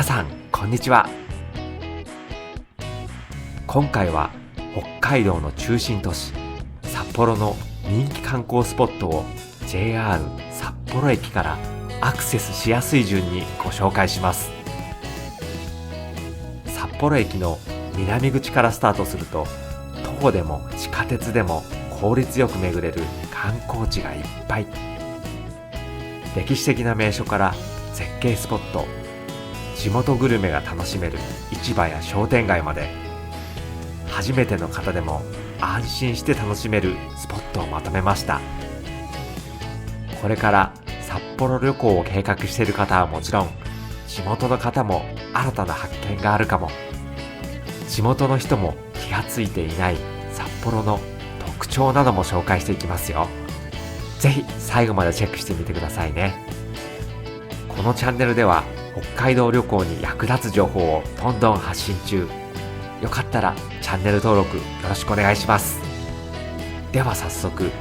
さんこんにちは。今回は北海道の中心都市札幌の人気観光スポットを JR 札幌駅からアクセスしやすい順にご紹介します。札幌駅の南口からスタートすると、徒歩でも地下鉄でも効率よく巡れる観光地がいっぱい。歴史的な名所から絶景スポット、地元グルメが楽しめる市場や商店街まで、初めての方でも安心して楽しめるスポットをまとめました。これから札幌旅行を計画している方はもちろん、地元の方も新たな発見があるかも。地元の人も気がついていない札幌の特徴なども紹介していきますよ。ぜひ最後までチェックしてみてくださいね。このチャンネルでは北海道旅行に役立つ情報をどんどん発信中。よかったらチャンネル登録よろしくお願いします。では早速、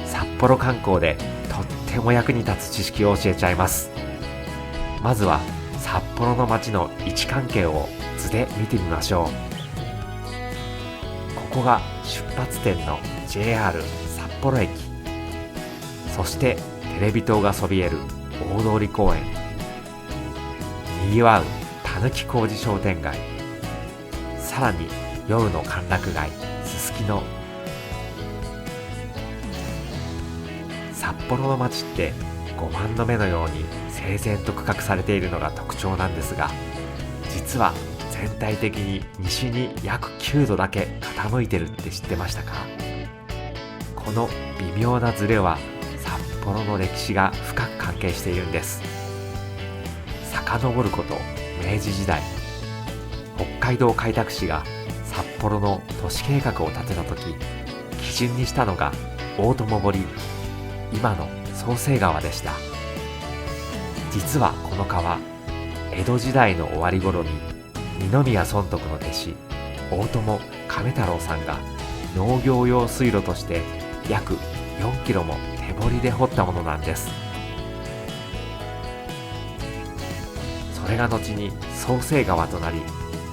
札幌観光でとっても役に立つ知識を教えちゃいます。まずは札幌の街の位置関係を図で見てみましょう。ここが出発点の JR 札幌駅、そしてテレビ塔がそびえる大通公園、にぎわうたぬき工事商店街、さらに夜の歓楽街すすきの。札幌の街って5万の目のように整然と区画されているのが特徴なんですが、実は全体的に西に約9度だけ傾いてるって知ってましたか？この微妙なズレは札幌の歴史が深く関係しているんです。遡ること明治時代、北海道開拓使が札幌の都市計画を立てたとき、基準にしたのが大友堀、今の創成川でした。実はこの川、江戸時代の終わり頃に二宮尊徳の弟子大友亀太郎さんが農業用水路として約4キロも手掘りで掘ったものなんです。それが後に創成川となり、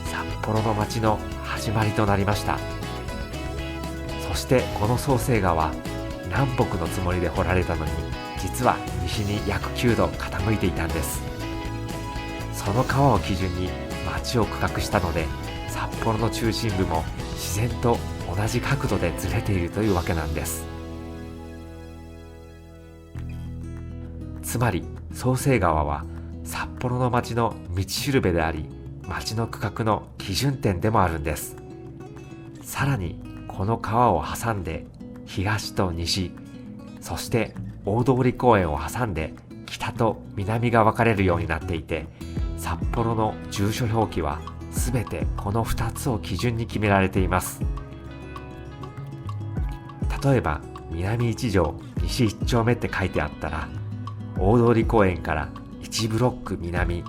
札幌の町の始まりとなりました。そしてこの創成川、南北のつもりで掘られたのに、実は西に約9度傾いていたんです。その川を基準に町を区画したので、札幌の中心部も自然と同じ角度でずれているというわけなんです。つまり創成川は札幌の町の道しるべであり、町の区画の基準点でもあるんです。さらにこの川を挟んで東と西、そして大通公園を挟んで北と南が分かれるようになっていて、札幌の住所表記はすべてこの2つを基準に決められています。例えば南一条西一丁目って書いてあったら、大通公園から1ブロック南、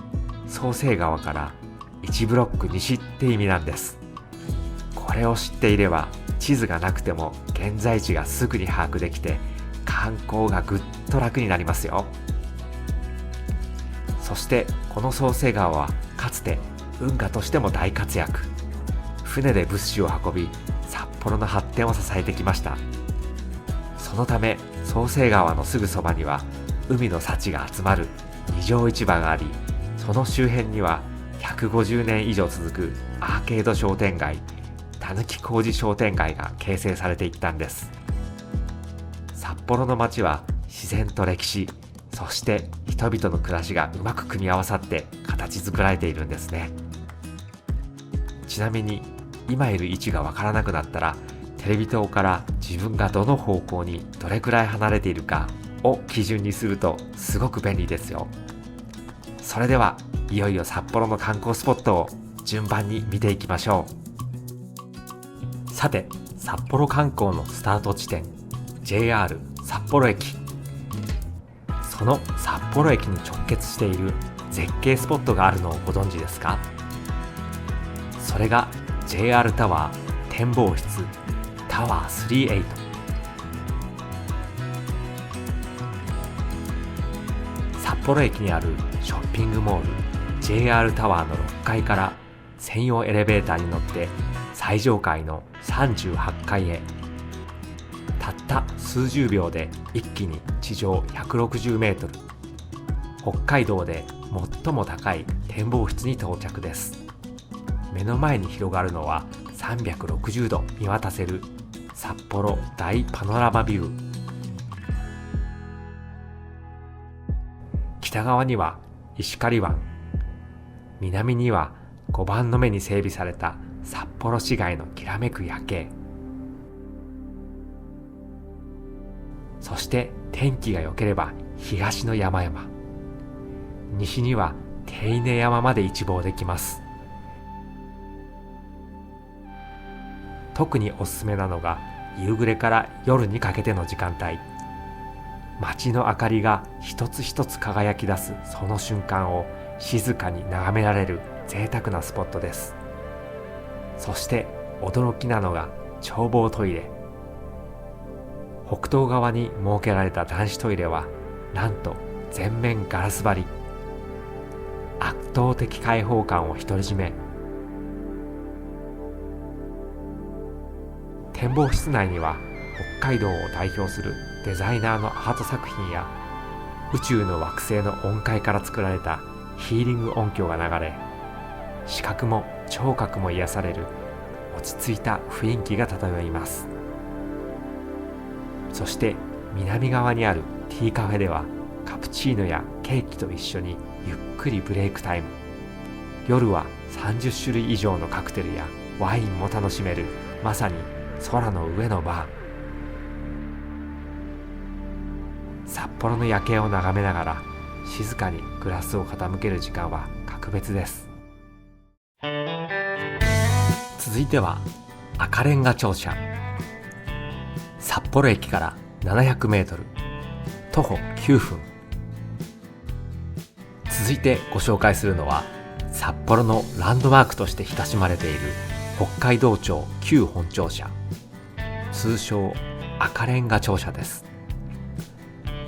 創成川から1ブロック西って意味なんです。これを知っていれば地図がなくても現在地がすぐに把握できて、観光がぐっと楽になりますよ。そしてこの創成川はかつて運河としても大活躍。船で物資を運び、札幌の発展を支えてきました。そのため創成川のすぐそばには海の幸が集まる二条市場があり、その周辺には150年以上続くアーケード商店街、たぬき工事商店街が形成されていったんです。札幌の街は自然と歴史、そして人々の暮らしがうまく組み合わさって形作られているんですね。ちなみに今いる位置がわからなくなったら、テレビ塔から自分がどの方向にどれくらい離れているかを基準にするとすごく便利ですよ。それではいよいよ札幌の観光スポットを順番に見ていきましょう。さて、札幌観光のスタート地点 JR 札幌駅、その札幌駅に直結している絶景スポットがあるのをご存知ですか？それが JR タワー展望室タワー38。札幌駅にあるショッピングモール JR タワーの6階から専用エレベーターに乗って最上階の38階へ。たった数十秒で一気に地上160メートル、北海道で最も高い展望室に到着です。目の前に広がるのは360度見渡せる札幌大パノラマビュー。北側には石狩湾、南には5番の目に整備された札幌市街のきらめく夜景、そして天気が良ければ東の山々、西には手稲山まで一望できます。特におすすめなのが夕暮れから夜にかけての時間帯。街の明かりが一つ一つ輝き出すその瞬間を静かに眺められる贅沢なスポットです。そして驚きなのが眺望トイレ。北東側に設けられた男子トイレはなんと全面ガラス張り。圧倒的開放感を独り占め。展望室内には北海道を代表するデザイナーのアート作品や宇宙の惑星の音階から作られたヒーリング音響が流れ、視覚も聴覚も癒される落ち着いた雰囲気が漂います。そして南側にあるティーカフェではカプチーノやケーキと一緒にゆっくりブレイクタイム。夜は30種類以上のカクテルやワインも楽しめる、まさに空の上のバー。札幌の夜景を眺めながら静かにグラスを傾ける時間は格別です。続いては赤レンガ庁舎。札幌駅から700メートル、徒歩9分。続いてご紹介するのは札幌のランドマークとして親しまれている北海道庁旧本庁舎、通称赤レンガ庁舎です。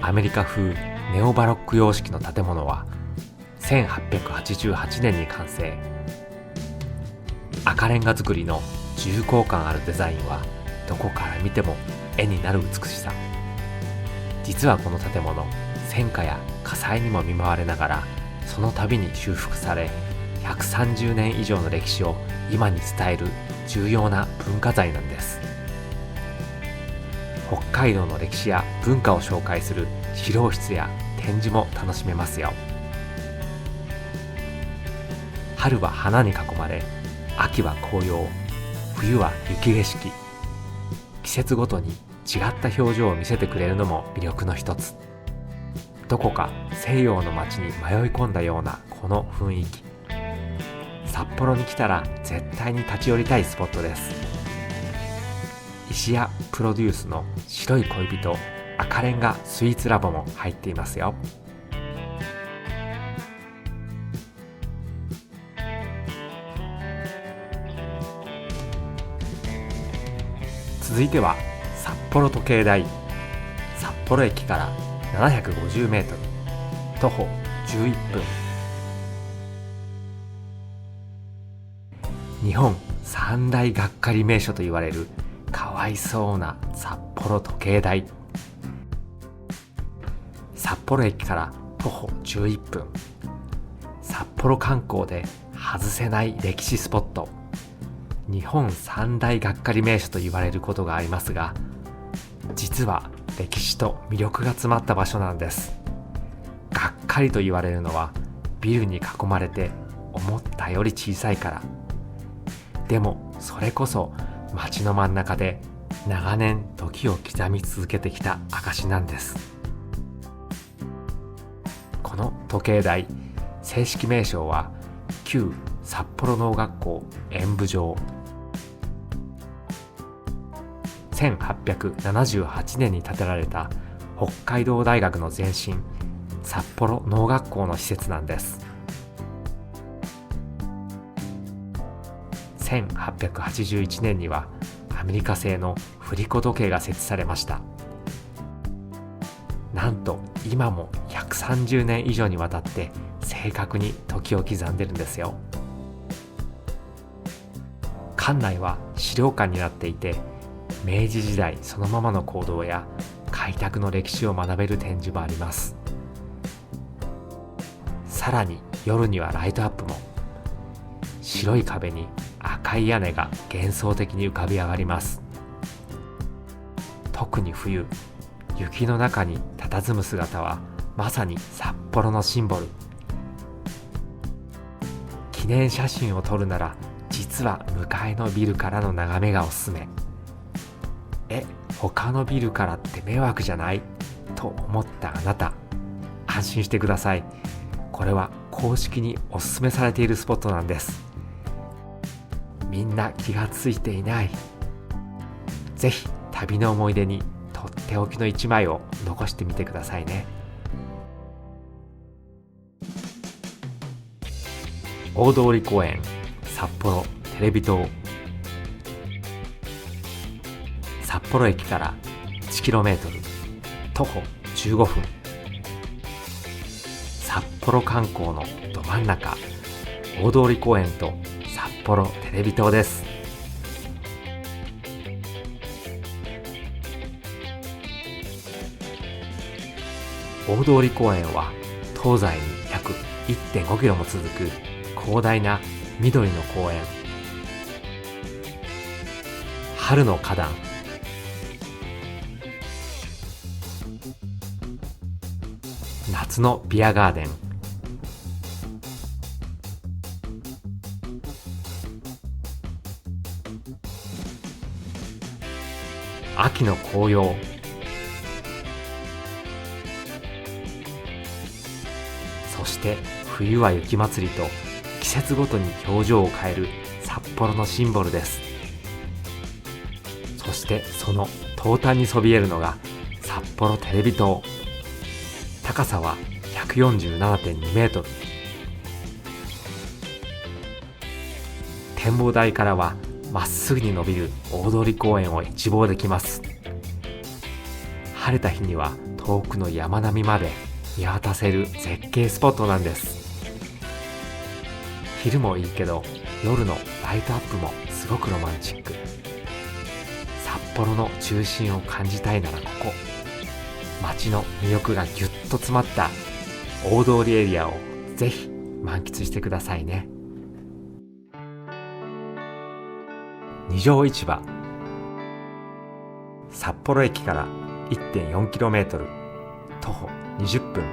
アメリカ風ネオバロック様式の建物は1888年に完成。赤レンガ造りの重厚感あるデザインはどこから見ても絵になる美しさ。実はこの建物、戦火や火災にも見舞われながらその度に修復され、130年以上の歴史を今に伝える重要な文化財なんです。北海道の歴史や文化を紹介する資料室や展示も楽しめますよ。春は花に囲まれ、秋は紅葉、冬は雪景色。季節ごとに違った表情を見せてくれるのも魅力の一つ。どこか西洋の街に迷い込んだようなこの雰囲気。札幌に来たら絶対に立ち寄りたいスポットです。石屋プロデュースの白い恋人赤レンガスイーツラボも入っていますよ。続いては札幌時計台。札幌駅から750メートル、徒歩11分。日本三大がっかり名所と言われるかわいそうな札幌時計台。札幌駅から徒歩11分。札幌観光で外せない歴史スポット。日本三大がっかり名所と言われることがありますが、実は歴史と魅力が詰まった場所なんです。がっかりと言われるのはビルに囲まれて思ったより小さいから。でもそれこそ街の真ん中で長年時を刻み続けてきた証なんです。この時計台、正式名称は旧札幌農学校演舞場。1878年に建てられた北海道大学の前身、札幌農学校の施設なんです。1881年にはアメリカ製の振り子時計が設置されました。なんと今も130年以上にわたって正確に時を刻んでるんですよ。館内は資料館になっていて、明治時代そのままの行動や開拓の歴史を学べる展示もあります。さらに夜にはライトアップも。白い壁に赤い屋根が幻想的に浮かび上がります。特に冬、雪の中に佇む姿はまさに札幌のシンボル。記念写真を撮るなら実は向かいのビルからの眺めがおすすめ。他のビルからって迷惑じゃないと思ったあなた、安心してください。これは公式におすすめされているスポットなんです。みんな気がついていない。ぜひ旅の思い出にとっておきの一枚を残してみてくださいね。大通公園札幌テレビ塔。札幌駅から 1km、 徒歩15分。札幌観光のど真ん中、大通公園と札幌テレビ塔です。大通公園は東西に約 1.5 キロも続く広大な緑の公園。春の花壇、夏のビアガーデン、秋の紅葉、そして冬は雪まつりと季節ごとに表情を変える札幌のシンボルです。そしてその東端にそびえるのが札幌テレビ塔。高さは 147.2 メートル。展望台からはまっすぐに伸びる大通公園を一望できます。晴れた日には遠くの山並みまで見渡せる絶景スポットなんです。昼もいいけど夜のライトアップもすごくロマンチック。札幌の中心を感じたいならここ、街の魅力がぎゅっと詰まった大通エリアをぜひ満喫してくださいね。二条市場。札幌駅から 1.4km、 徒歩20分。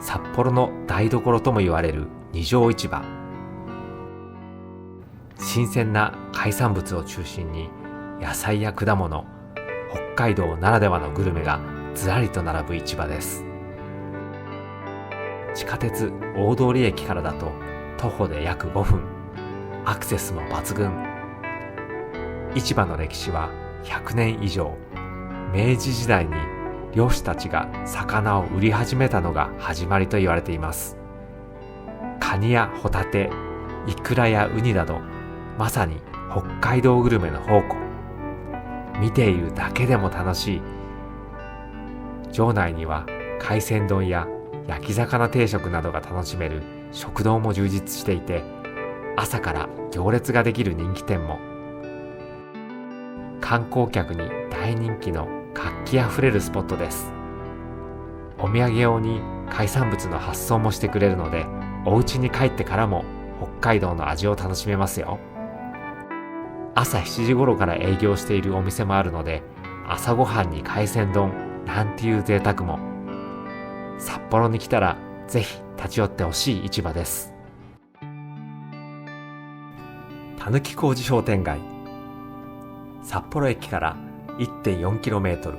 札幌の台所とも言われる二条市場。新鮮な海産物を中心に野菜や果物、北海道ならではのグルメがずらりと並ぶ市場です。地下鉄大通駅からだと徒歩で約5分。アクセスも抜群。市場の歴史は100年以上。明治時代に漁師たちが魚を売り始めたのが始まりと言われています。カニやホタテ、イクラやウニなど、まさに北海道グルメの宝庫。見ているだけでも楽しい。場内には海鮮丼や焼き魚定食などが楽しめる食堂も充実していて、朝から行列ができる人気店も。観光客に大人気の活気あふれるスポットです。お土産用に海産物の発送もしてくれるので、お家に帰ってからも北海道の味を楽しめますよ。朝7時頃から営業しているお店もあるので、朝ごはんに海鮮丼なんていう贅沢も。札幌に来たらぜひ立ち寄ってほしい市場です。たぬき工事商店街。札幌駅から 1.4km、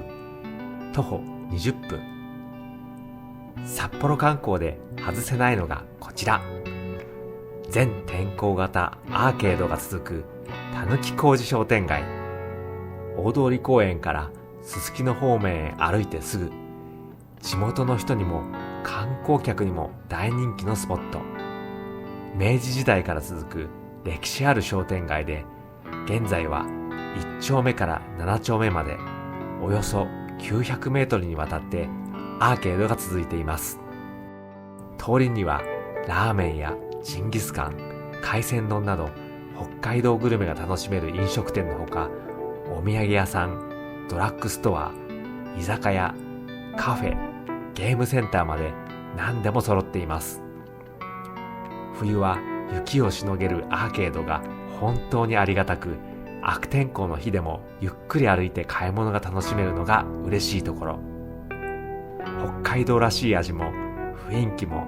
徒歩20分。札幌観光で外せないのがこちら、全天候型アーケードが続くたぬき工事商店街。大通公園からすすきの方面へ歩いてすぐ。地元の人にも観光客にも大人気のスポット。明治時代から続く歴史ある商店街で、現在は1丁目から7丁目までおよそ900メートルにわたってアーケードが続いています。通りにはラーメンやジンギスカン、海鮮丼など北海道グルメが楽しめる飲食店のほか、お土産屋さん、ドラッグストア、居酒屋、カフェ、ゲームセンターまで何でも揃っています。冬は雪をしのげるアーケードが本当にありがたく、悪天候の日でもゆっくり歩いて買い物が楽しめるのが嬉しいところ。北海道らしい味も雰囲気も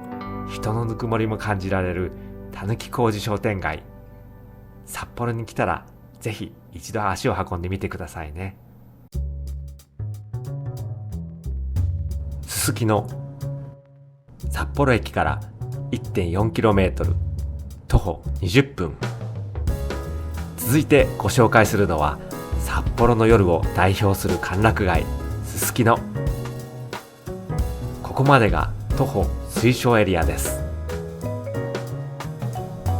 人のぬくもりも感じられるたぬき工事商店街。札幌に来たらぜひ一度足を運んでみてくださいね。すすきの札幌駅から 1.4km 徒歩20分。続いてご紹介するのは札幌の夜を代表する歓楽街すすきの。ここまでが徒歩推奨エリアです。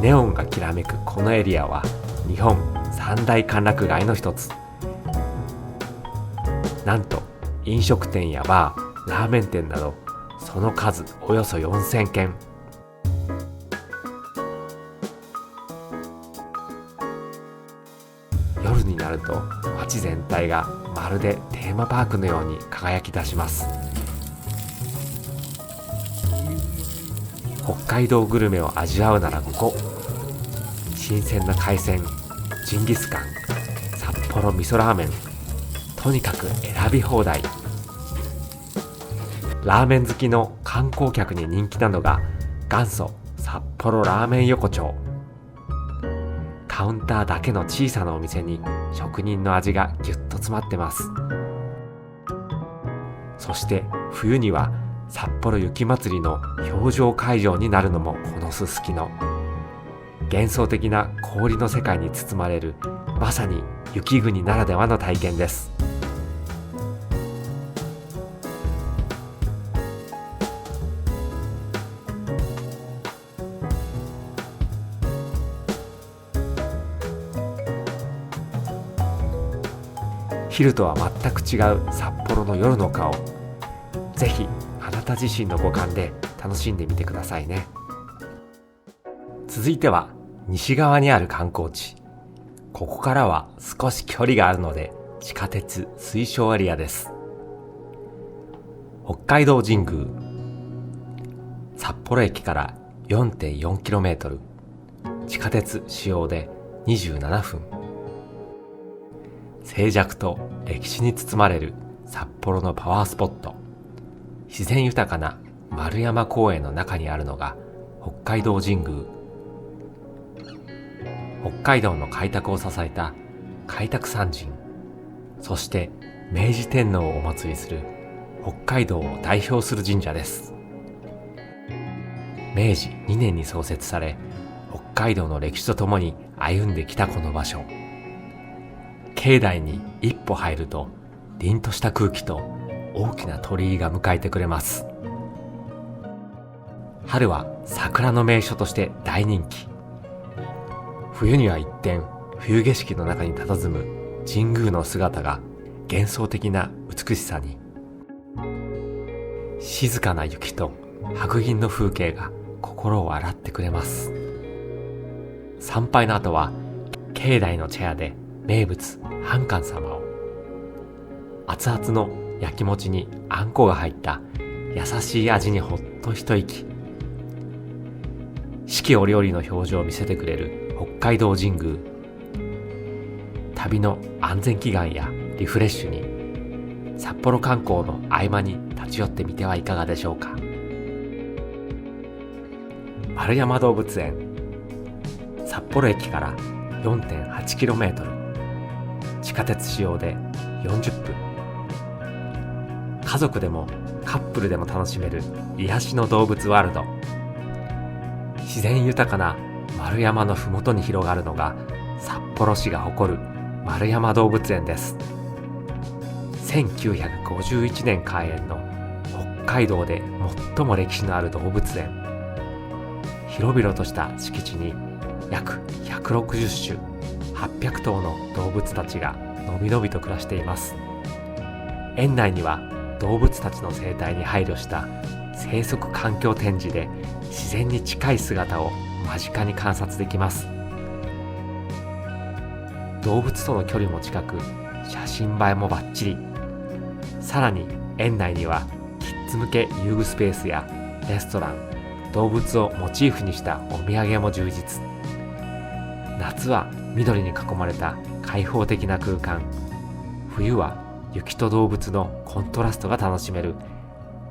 ネオンがきらめくこのエリアは日本三大歓楽街の一つ。なんと飲食店やバー、ラーメン店などその数およそ4000軒。夜になると街全体がまるでテーマパークのように輝き出します。北海道グルメを味わうならここ。新鮮な海鮮、ジンギスカン、札幌味噌ラーメン、とにかく選び放題。ラーメン好きの観光客に人気なのが元祖札幌ラーメン横丁。カウンターだけの小さなお店に職人の味がぎゅっと詰まってます。そして冬には札幌雪まつりの氷上会場になるのもこのすすきの。幻想的な氷の世界に包まれるまさに雪国ならではの体験です。昼とは全く違う札幌の夜の顔。ぜひあなた自身の五感で楽しんでみてくださいね。続いては西側にある観光地。ここからは少し距離があるので地下鉄推奨エリアです。北海道神宮。札幌駅から 4.4km、 地下鉄使用で27分。静寂と歴史に包まれる札幌のパワースポット。自然豊かな丸山公園の中にあるのが北海道神宮。北海道の開拓を支えた開拓三神、そして明治天皇をお祭りする北海道を代表する神社です。明治2年に創設され、北海道の歴史とともに歩んできたこの場所。境内に一歩入ると凛とした空気と大きな鳥居が迎えてくれます。春は桜の名所として大人気。冬には一転、冬景色の中に佇む神宮の姿が幻想的な美しさに。静かな雪と白銀の風景が心を洗ってくれます。参拝の後は境内の茶屋で名物半寒様を、熱々の焼き餅にあんこが入った優しい味にほっと一息。四季折々の表情を見せてくれる北海道神宮。旅の安全祈願やリフレッシュに札幌観光の合間に立ち寄ってみてはいかがでしょうか。丸山動物園。札幌駅から 4.8km、 地下鉄使用で40分。家族でもカップルでも楽しめる癒しの動物ワールド。自然豊かな丸山のふもとに広がるのが札幌市が誇る丸山動物園です。1951年開園の北海道で最も歴史のある動物園。広々とした敷地に約160種800頭の動物たちがのびのびと暮らしています。園内には動物たちの生態に配慮した生息環境展示で自然に近い姿を間近に観察できます。動物との距離も近く、写真映えもバッチリ。さらに園内にはキッズ向け遊具スペースやレストラン、動物をモチーフにしたお土産も充実。夏は緑に囲まれた開放的な空間、冬は雪と動物のコントラストが楽しめる、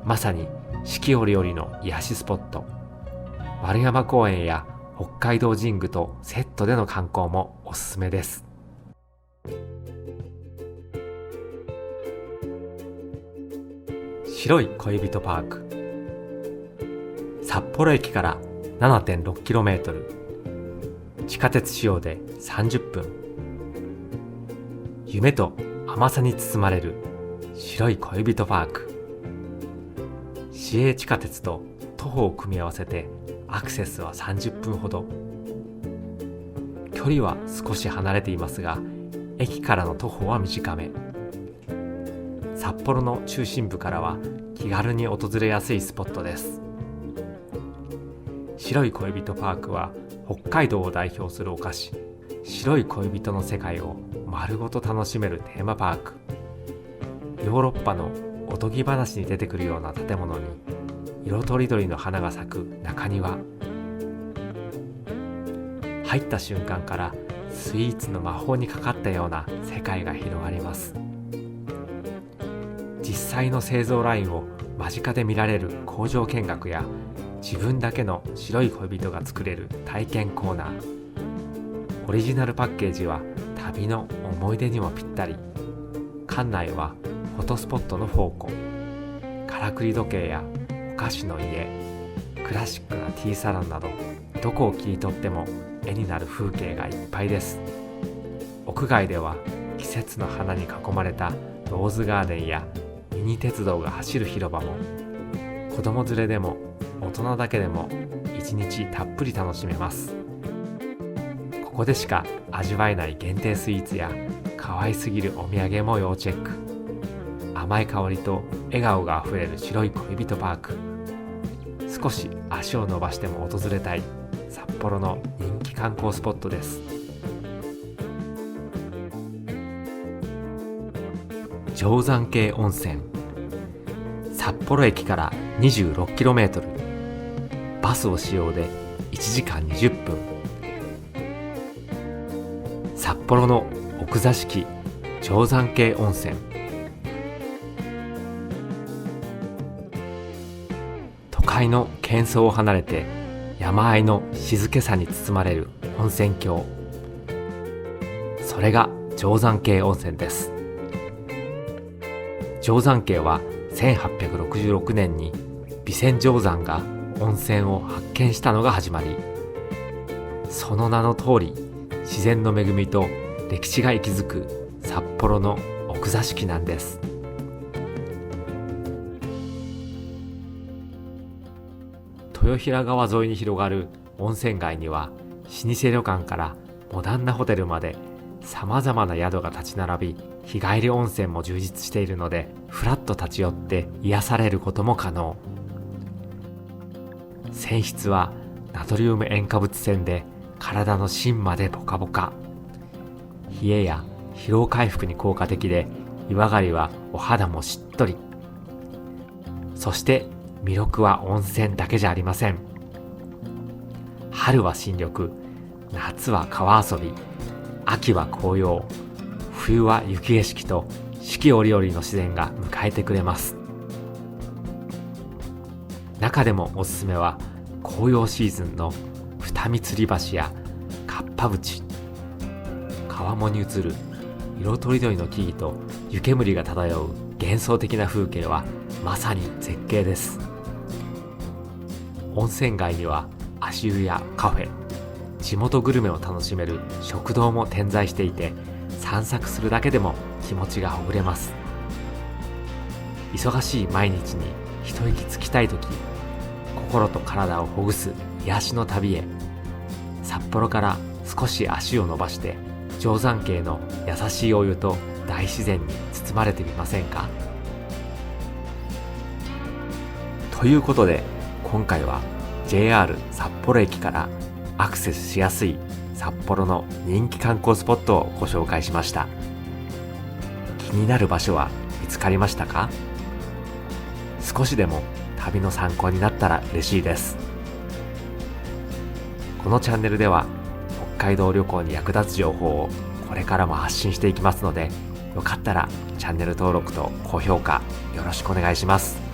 まさに四季折々の癒しスポット。丸山公園や北海道神宮とセットでの観光もおすすめです。白い恋人パーク。札幌駅から 7.6km、 地下鉄使用で30分。夢と甘さに包まれる白い恋人パーク。市営地下鉄と徒歩を組み合わせてアクセスは30分ほど。距離は少し離れていますが、駅からの徒歩は短め。札幌の中心部からは気軽に訪れやすいスポットです。白い恋人パークは北海道を代表するお菓子、白い恋人の世界を丸ごと楽しめるテーマパーク。ヨーロッパのおとぎ話に出てくるような建物に色とりどりの花が咲く中庭。入った瞬間からスイーツの魔法にかかったような世界が広がります。実際の製造ラインを間近で見られる工場見学や、自分だけの白い恋人が作れる体験コーナー。オリジナルパッケージは旅の思い出にもぴったり。館内はフォトスポットの宝庫、からくり時計やお菓子の家、クラシックなティーサロンなど、どこを切り取っても絵になる風景がいっぱいです。屋外では季節の花に囲まれたローズガーデンやミニ鉄道が走る広場も、子供連れでも大人だけでも一日たっぷり楽しめます。ここでしか味わえない限定スイーツや可愛すぎるお土産も要チェック。甘い香りと笑顔があふれる白い恋人パーク。少し足を伸ばしても訪れたい札幌の人気観光スポットです。定山渓温泉。札幌駅から 26km、 バスを使用で1時間20分。札幌の奥座敷定山渓温泉。都会の喧騒を離れて山あいの静けさに包まれる温泉郷、それが定山渓温泉です。定山渓は1866年に備前定山が温泉を発見したのが始まり、その名の通り自然の恵みと歴史が息づく札幌の奥座敷なんです。豊平川沿いに広がる温泉街には、老舗旅館からモダンなホテルまでさまざまな宿が立ち並び、日帰り温泉も充実しているので、ふらっと立ち寄って癒されることも可能。泉質はナトリウム塩化物泉で体の芯までポカポカ。冷えや疲労回復に効果的で、湯上がりはお肌もしっとり。そして魅力は温泉だけじゃありません。春は新緑、夏は川遊び、秋は紅葉、冬は雪景色と四季折々の自然が迎えてくれます。中でもおすすめは紅葉シーズンの二見吊り橋やかっぱ淵。川面に映る色とりどりの木々と湯煙が漂う幻想的な風景はまさに絶景です。温泉街には足湯やカフェ、地元グルメを楽しめる食堂も点在していて、散策するだけでも気持ちがほぐれます。忙しい毎日に一息つきたいとき、心と体をほぐす癒しの旅へ。札幌から少し足を伸ばして、定山渓の優しいお湯と大自然に包まれてみませんか。ということで今回は JR 札幌駅からアクセスしやすい札幌の人気観光スポットをご紹介しました。気になる場所は見つかりましたか？少しでも旅の参考になったら嬉しいです。このチャンネルでは北海道旅行に役立つ情報をこれからも発信していきますので、よかったらチャンネル登録と高評価よろしくお願いします。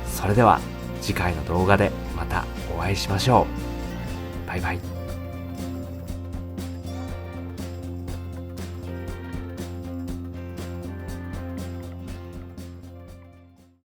それでは次回の動画でまたお会いしましょう。バイバイ。